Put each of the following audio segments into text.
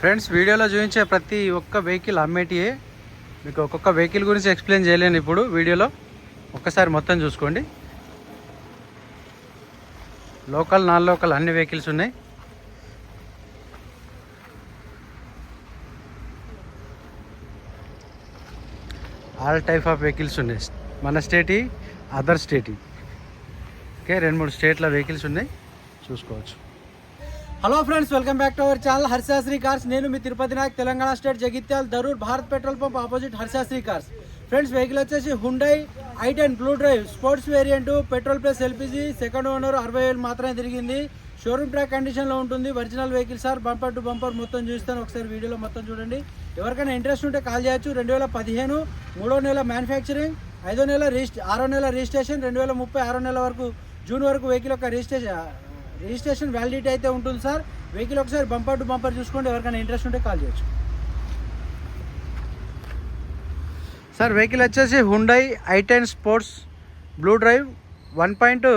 Friends, వీడియోలో చూపించే ప్రతి ఒక్క వెహికల్ అమ్మేటియే. మీకు ఒక్కొక్క వెహికల్ గురించి ఎక్స్ప్లెయిన్ చేయలేను ఇప్పుడు వీడియోలో. ఒక్కసారి మొత్తం చూసుకోండి. లోకల్, నాన్ లోకల్ అన్ని వెహికల్స్ ఉన్నాయి. ఆల్ టైప్ ఆఫ్ వెహికల్స్ ఉన్నాయి. మన స్టేట్, అదర్ స్టేట్, ఓకే, 2-3 స్టేట్ల వెహికల్స్ ఉన్నాయి, చూసుకోవచ్చు. Hello friends, welcome back to our channel Harshasri cars. నేను మీ Tirupati Nayak, Telangana state, Jagtial, Darur, Bharat petrol pump opposite Harshasri cars. Friends, vehicle వచ్చేసి Hyundai i10 blue drive sports variant, petrol plus LPG, second owner, 60,000 మాత్రమే తిరిగింది. Showroom track కండిషన్లో ఉంటుంది. Original vehicle sir, bumper to bumper మొత్తం చూస్తాను. ఒకసారి వీడియోలో మొత్తం చూడండి. ఎవరికైనా ఇంట్రెస్ట్ ఉంటే కాల్ చేయొచ్చు. 2015 3వ నెల మ్యానుఫ్యాక్చరింగ్, 5వ నెల 6వ నెల రిజిస్ట్రేషన్, 2030 6వ నెల వరకు, జూన్ వరకు వెహికల్ యొక్క రిజిస్ట్రేషన్ వ్యాలిడిటీ అయితే ఉంటుంది సార్. వెహికల్ ఒకసారి బంపర్ టు బంపర్ చూసుకోండి. ఎవరికైనా ఇంట్రెస్ట్ ఉంటే కాల్ చేయొచ్చు సార్. వెహికల్ వచ్చేసి Hyundai i10 sports blue drive 1.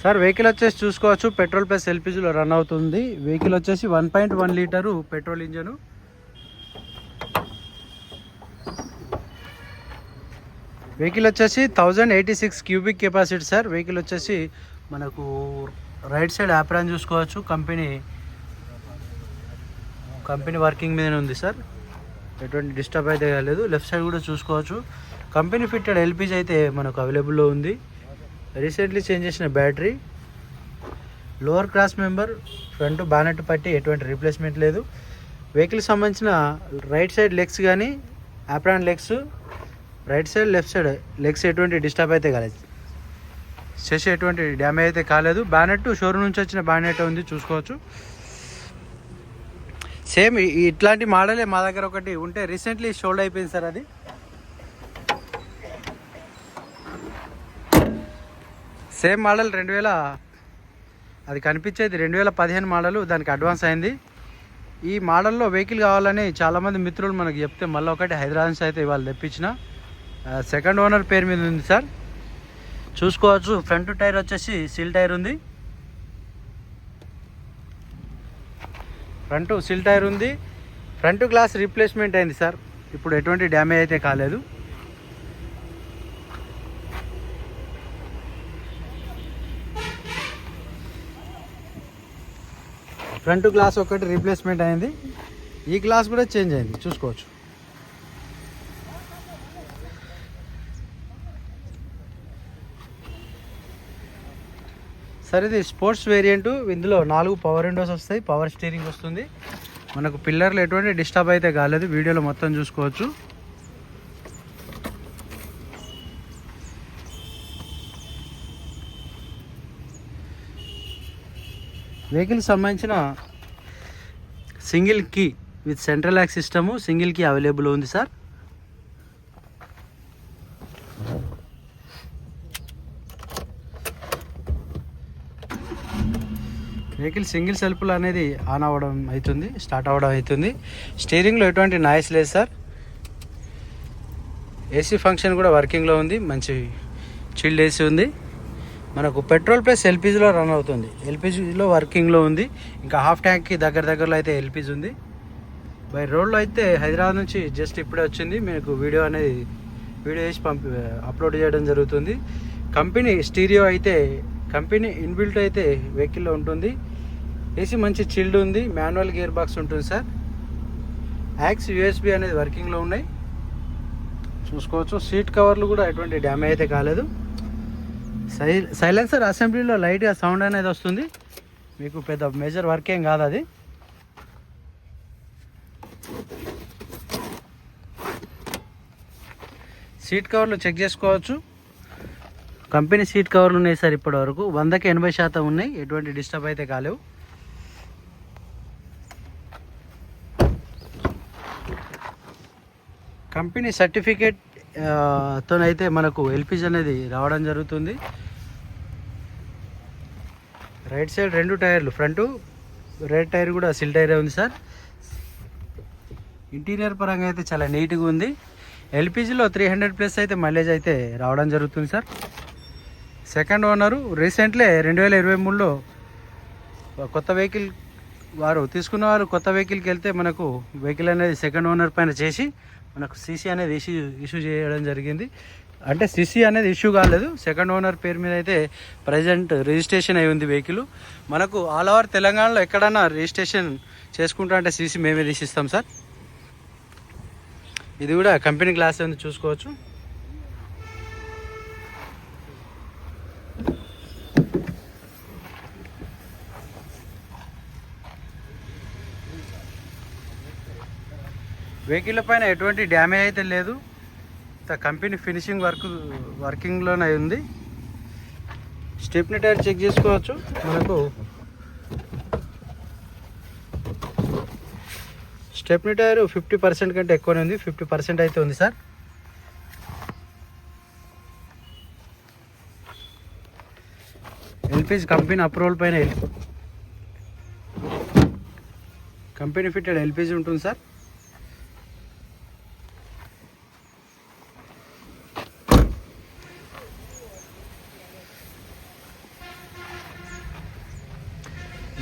Sir, vehicle వచ్చేసి చూసుకోవచ్చు, పెట్రోల్ ప్లస్ ఎల్పిజిలో రన్ అవుతుంది. వెహికల్ వచ్చేసి 1.1 లీటరు పెట్రోల్ ఇంజను. వెహికల్ వచ్చేసి 1086 క్యూబిక్ కెపాసిటీ సార్. వెహికల్ వచ్చేసి మనకు రైట్ సైడ్ యాప్రాన్ చూసుకోవచ్చు, కంపెనీ వర్కింగ్ మీదనే ఉంది సార్. ఎటువంటి డిస్టర్బ్ అయితే కాలేదు. లెఫ్ట్ సైడ్ కూడా చూసుకోవచ్చు. కంపెనీ ఫిట్టెడ్ ఎల్పిజి అయితే మనకు అవైలబుల్లో ఉంది. రీసెంట్లీ చేంజ్ చేసిన battery, lower class member, front bonnet పట్టి ఎటువంటి రీప్లేస్మెంట్ లేదు. వెహికల్కి సంబంధించిన రైట్ సైడ్ లెగ్స్ కానీ, apron legs, right side left side legs ఎటువంటి డిస్టర్బ్ అయితే కాలేదు. చేసి ఎటువంటి డ్యామేజ్ అయితే కాలేదు. బానెట్ షోరూమ్ నుంచి వచ్చిన బానెట్ ఉంది, చూసుకోవచ్చు. సేమ్ ఇట్లాంటి మోడలే మా దగ్గర ఒకటి ఉంటే రీసెంట్లీ షోల్డ్ అయిపోయింది సార్. అది సేమ్ మోడల్ 2000, అది కనిపించేది 2015 మోడలు, దానికి అడ్వాన్స్ అయింది. ఈ మోడల్లో వెహికల్ కావాలని చాలామంది మిత్రులు మనకు చెప్తే మళ్ళీ ఒకటి హైదరాబాద్ నుంచి అయితే ఇవాళ తెప్పించిన. సెకండ్ ఓనర్ పేరు మీద ఉంది సార్, చూసుకోవచ్చు. ఫ్రంట్ టైర్ వచ్చేసి సీల్ టైర్ ఉంది. ఫ్రంట్ గ్లాస్ రీప్లేస్మెంట్ అయింది సార్. ఇప్పుడు ఎటువంటి డ్యామేజ్ అయితే కాలేదు. ఫ్రంట్ గ్లాస్ ఒకటి రీప్లేస్మెంట్ అయింది. ఈ గ్లాస్ కూడా చేంజ్ అయింది, చూసుకోవచ్చు. సార్, ఇది స్పోర్ట్స్ వేరియంట్. ఇందులో 4 పవర్ విండోస్ వస్తాయి, పవర్ స్టీరింగ్ వస్తుంది. మనకు పిల్లర్లు ఎటువంటి డిస్టర్బ్ అయితే కాలేదు. వీడియోలో మొత్తం చూసుకోవచ్చు. వెహికల్కి సంబంధించిన single key with central lock system, single key available ఉంది సార్. వెహికల్ సింగిల్ సెల్ఫ్లో అనేది ఆన్ అవ్వడం అవుతుంది, స్టార్ట్ అవ్వడం అవుతుంది. స్టీరింగ్లో ఎటువంటి నాయిస్ లేదు సార్. ఏసీ ఫంక్షన్ కూడా వర్కింగ్లో ఉంది, మంచి చిల్డ్ ఏసీ ఉంది. మనకు పెట్రోల్ ప్లస్ ఎల్పిజిలో రన్ అవుతుంది. ఎల్పిజిలో వర్కింగ్లో ఉంది. ఇంకా హాఫ్ ట్యాంక్కి దగ్గరలో అయితే ఎల్పిజి ఉంది. బై రోడ్లో అయితే హైదరాబాద్ నుంచి జస్ట్ ఇప్పుడే వచ్చింది. మీకు వీడియో వేసి అప్లోడ్ చేయడం జరుగుతుంది. కంపెనీ స్టీరియో అయితే, కంపెనీ ఇన్బిల్ట్ అయితే వెహికల్లో ఉంటుంది. ఏసీ మంచి చిల్డ్ ఉంది. మాన్యువల్ గేర్ బాక్స్ ఉంటుంది సార్. యాక్స్ యూఎస్బి అనేది వర్కింగ్లో ఉన్నాయి, చూసుకోవచ్చు. సీట్ కవర్లు కూడా ఎటువంటి డ్యామేజ్ అయితే కాలేదు. సైలెన్సర్ అసెంబ్లీలో లైట్గా సౌండ్ అనేది వస్తుంది. మీకు పెద్ద మేజర్ వర్క్ ఏం కాదు అది. సీట్ కవర్లు చెక్ చేసుకోవచ్చు. కంపెనీ సీట్ కవర్లు ఉన్నాయి సార్. ఇప్పటి వరకు 100కి 80% ఉన్నాయి, ఎటువంటి డిస్టర్బ్ అయితే కాలేవు. కంపెనీ సర్టిఫికేట్ తోనైతే మనకు ఎల్పిజి అనేది రావడం జరుగుతుంది. రైట్ సైడ్ 2 టైర్లు, ఫ్రంట్ రైట్ టైర్ కూడా సిల్ టైరే ఉంది సార్. ఇంటీరియర్ పరంగా అయితే చాలా నీట్గా ఉంది. ఎల్పిజిలో 300+ అయితే మైలేజ్ అయితే రావడం జరుగుతుంది సార్. సెకండ్ ఓనరు రీసెంట్లీ 2023లో కొత్త వెహికల్ తీసుకున్న వారు కొత్త వెహికల్కి వెళ్తే మనకు వెహికల్ అనేది సెకండ్ ఓనర్ పైన చేసి మనకు సీసీ అనేది ఇష్యూ చేయడం జరిగింది. అంటే సీసీ అనేది ఇష్యూ కాలేదు, సెకండ్ ఓనర్ పేరు మీద అయితే ప్రజెంట్ రిజిస్ట్రేషన్ అయి ఉంది వెహికల్. మనకు ఆల్ ఓవర్ తెలంగాణలో ఎక్కడన్నా రిజిస్ట్రేషన్ చేసుకుంటా అంటే సీసీ మేమే తీసిస్తాం సార్. ఇది కూడా కంపెనీ గ్లాస్ ఉంది, చూసుకోవచ్చు. వెహికల్ పైన ఎటువంటి డ్యామేజ్ అయితే లేదు. కంపెనీ ఫినిషింగ్ వర్కింగ్లోనే ఉంది. స్టెప్నీ టైర్ చెక్ చేసుకోవచ్చు. మనకు స్టెప్నీ టైర్ 50% కంటే ఎక్కువనే ఉంది, 50% అయితే ఉంది సార్. ఎల్పిజి కంపెనీ అప్రూవల్ పైన కంపెనీ ఫిట్టెడ్ ఎల్పిజి ఉంటుంది సార్.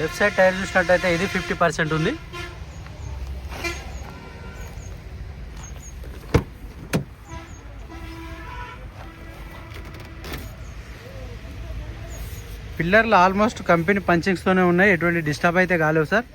లెఫ్ట్ సైడ్ టైర్ చూసినట్టయితే ఇది 50% ఉంది. పిల్లర్లు ఆల్మోస్ట్ కంపెనీ పంచింగ్స్తోనే ఉన్నాయి, ఎటువంటి డిస్టర్బ్ అయితే కాలేవు సార్.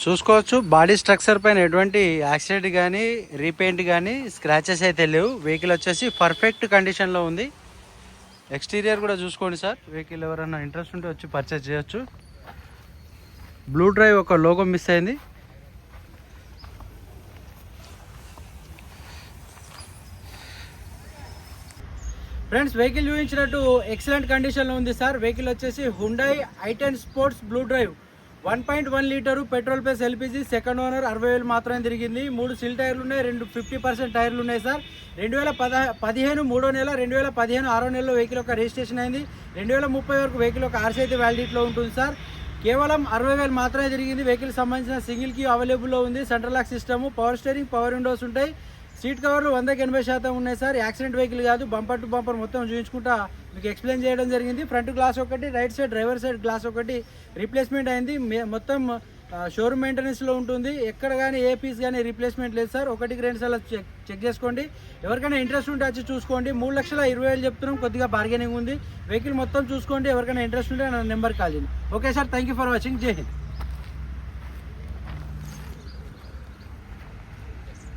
చూసుకోవచ్చు, బాడీ స్ట్రక్చర్ పైన ఎటువంటి యాక్సిడెంట్ కానీ రీపెయింట్ కానీ స్క్రాచెస్ అయితే లేవు. వెహికల్ వచ్చేసి పర్ఫెక్ట్ కండిషన్లో ఉంది. ఎక్స్టీరియర్ కూడా చూసుకోండి సార్. వెహికల్ ఎవరైనా ఇంట్రెస్ట్ ఉంటే వచ్చి పర్చేస్ చేయొచ్చు. బ్లూ డ్రైవ్ ఒక లోగో మిస్ అయింది. ఫ్రెండ్స్, వెహికల్ చూపించినట్టు ఎక్సలెంట్ కండిషన్లో ఉంది సార్. వెహికల్ వచ్చేసి Hyundai i10 sports blue drive 1.1 litre petrol plus LPG, second owner, 60,000 మాత్రమే తిరిగింది. 3 సిల్ టైర్లు ఉన్నాయి, 2 50% టైర్లు ఉన్నాయి సార్. 2015 3వ నెల, 2015 6వ నెలలో వెహికల్ యొక్క రిజిస్ట్రేషన్ అయింది. 2030 వరకు వెహికల్ యొక్క ఆర్సీ అయితే వ్యాలిడిటీలో ఉంటుంది సార్. కేవలం 60,000 మాత్రమే తిరిగింది. వెహికల్ సంబంధించిన సింగిల్ కీ అవైలబుల్లో ఉంది. Central lock system, power steering, power windows ఉంటాయి. సీట్ కవర్లు 100% ఉన్నాయి సార్. యాక్సిడెంట్ వెహికల్ కాదు, బంపర్ టు బంపర్ మొత్తం చూపించుకుంటా మీకు ఎక్స్ప్లెయిన్ చేయడం జరిగింది. ఫ్రంట్ గ్లాస్ ఒకటి, right side driver side glass ఒకటి రీప్లేస్మెంట్ అయింది. మొత్తం షోరూమ్ మెయింటెనెన్స్లో ఉంటుంది. ఎక్కడ కానీ ఏ పీస్ కానీ రీప్లేస్మెంట్ లేదు సార్. 1-2 సార్లు చెక్ చేసుకోండి. ఎవరికైనా ఇంట్రెస్ట్ ఉంటే వచ్చి చూసుకోండి. 3,20,000 చెప్తున్నాం, కొద్దిగా బార్గెనింగ్ ఉంది. వెహికల్ మొత్తం చూసుకోండి. ఎవరికైనా ఇంట్రెస్ట్ ఉంటే నా నెంబర్ కాల్ చేయండి. Okay sir, thank you for watching. జై హింద్.